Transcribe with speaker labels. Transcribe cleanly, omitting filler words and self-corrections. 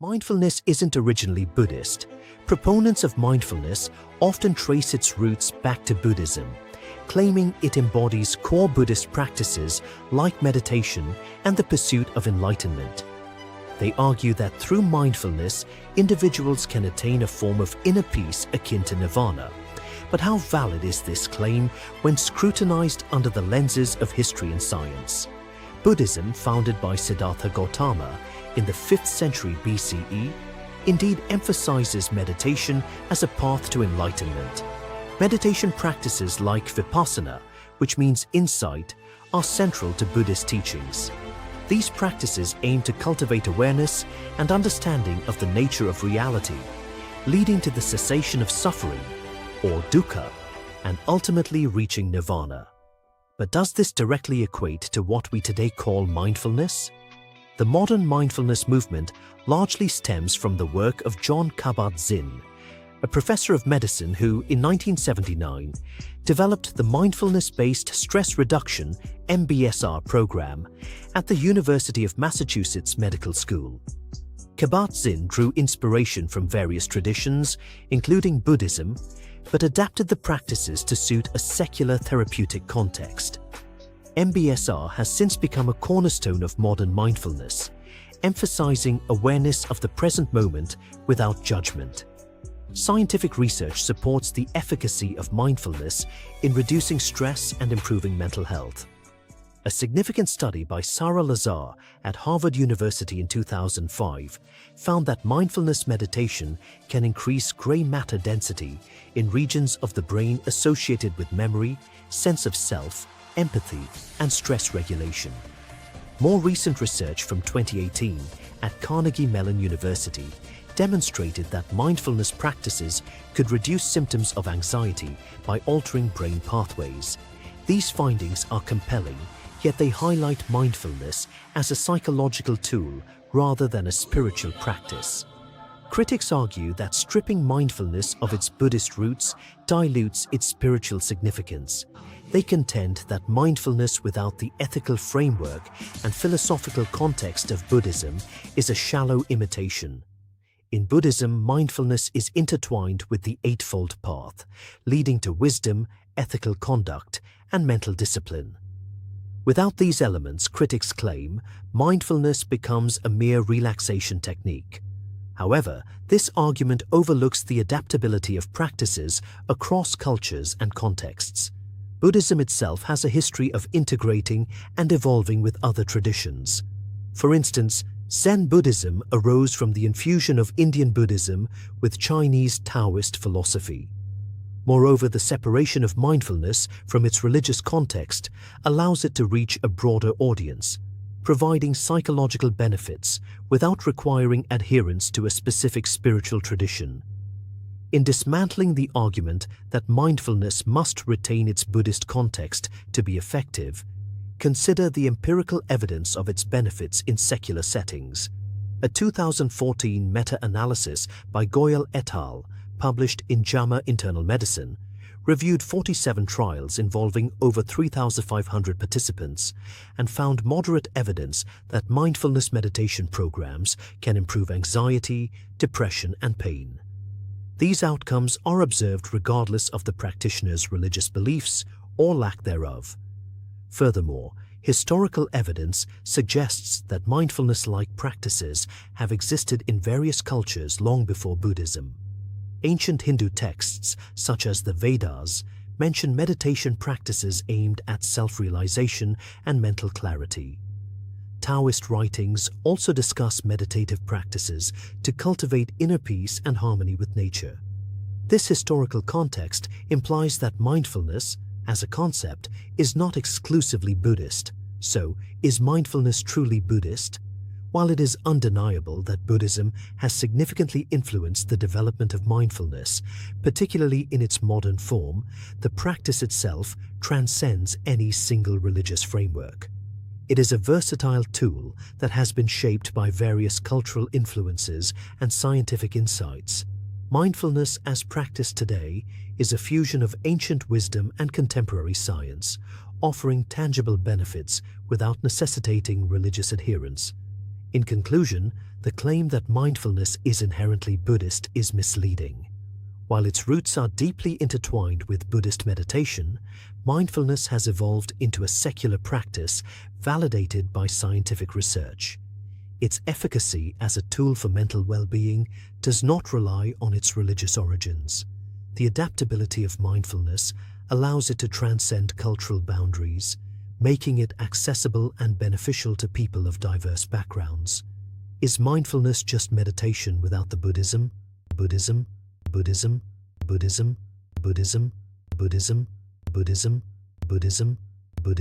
Speaker 1: Mindfulness isn't originally Buddhist. Proponents of mindfulness often trace its roots back to Buddhism, claiming it embodies core Buddhist practices like meditation and the pursuit of enlightenment. They argue that through mindfulness, individuals can attain a form of inner peace akin to nirvana. But how valid is this claim when scrutinized under the lenses of history and science? Buddhism, founded by Siddhartha Gautama in the 5th century BCE, indeed emphasizes meditation as a path to enlightenment. Meditation practices like vipassana, which means insight, are central to Buddhist teachings. These practices aim to cultivate awareness and understanding of the nature of reality, leading to the cessation of suffering, or dukkha, and ultimately reaching nirvana. But does this directly equate to what we today call mindfulness? The modern mindfulness movement largely stems from the work of Jon Kabat-Zinn, a professor of medicine who, in 1979, developed the mindfulness-based stress reduction (MBSR) program at the University of Massachusetts Medical School. Kabat-Zinn drew inspiration from various traditions, including Buddhism, but adapted the practices to suit a secular therapeutic context. MBSR has since become a cornerstone of modern mindfulness, emphasizing awareness of the present moment without judgment. Scientific research supports the efficacy of mindfulness in reducing stress and improving mental health. A significant study by Sarah Lazar at Harvard University in 2005 found that mindfulness meditation can increase gray matter density in regions of the brain associated with memory, sense of self, empathy, and stress regulation. More recent research from 2018 at Carnegie Mellon University demonstrated that mindfulness practices could reduce symptoms of anxiety by altering brain pathways. These findings are compelling, yet they highlight mindfulness as a psychological tool rather than a spiritual practice. Critics argue that stripping mindfulness of its Buddhist roots dilutes its spiritual significance. They contend that mindfulness without the ethical framework and philosophical context of Buddhism is a shallow imitation. In Buddhism, mindfulness is intertwined with the Eightfold Path, leading to wisdom, ethical conduct, and mental discipline. Without these elements, critics claim, mindfulness becomes a mere relaxation technique. However, this argument overlooks the adaptability of practices across cultures and contexts. Buddhism itself has a history of integrating and evolving with other traditions. For instance, Zen Buddhism arose from the infusion of Indian Buddhism with Chinese Taoist philosophy. Moreover, the separation of mindfulness from its religious context allows it to reach a broader audience, providing psychological benefits without requiring adherence to a specific spiritual tradition. In dismantling the argument that mindfulness must retain its Buddhist context to be effective, consider the empirical evidence of its benefits in secular settings. A 2014 meta-analysis by Goyal et al., published in JAMA Internal Medicine, reviewed 47 trials involving over 3,500 participants and found moderate evidence that mindfulness meditation programs can improve anxiety, depression, and pain. These outcomes are observed regardless of the practitioner's religious beliefs or lack thereof. Furthermore, historical evidence suggests that mindfulness-like practices have existed in various cultures long before Buddhism. Ancient Hindu texts, such as the Vedas, mention meditation practices aimed at self-realization and mental clarity. Taoist writings also discuss meditative practices to cultivate inner peace and harmony with nature. This historical context implies that mindfulness, as a concept, is not exclusively Buddhist. So, is mindfulness truly Buddhist? While it is undeniable that Buddhism has significantly influenced the development of mindfulness, particularly in its modern form, the practice itself transcends any single religious framework. It is a versatile tool that has been shaped by various cultural influences and scientific insights. Mindfulness as practiced today is a fusion of ancient wisdom and contemporary science, offering tangible benefits without necessitating religious adherence. In conclusion, the claim that mindfulness is inherently Buddhist is misleading. While its roots are deeply intertwined with Buddhist meditation, mindfulness has evolved into a secular practice validated by scientific research. Its efficacy as a tool for mental well-being does not rely on its religious origins. The adaptability of mindfulness allows it to transcend cultural boundaries, making it accessible and beneficial to people of diverse backgrounds. Is mindfulness just meditation without the Buddhism? Buddhism, Buddhism, Buddhism, Buddhism, Buddhism, Buddhism, Buddhism, Buddhism.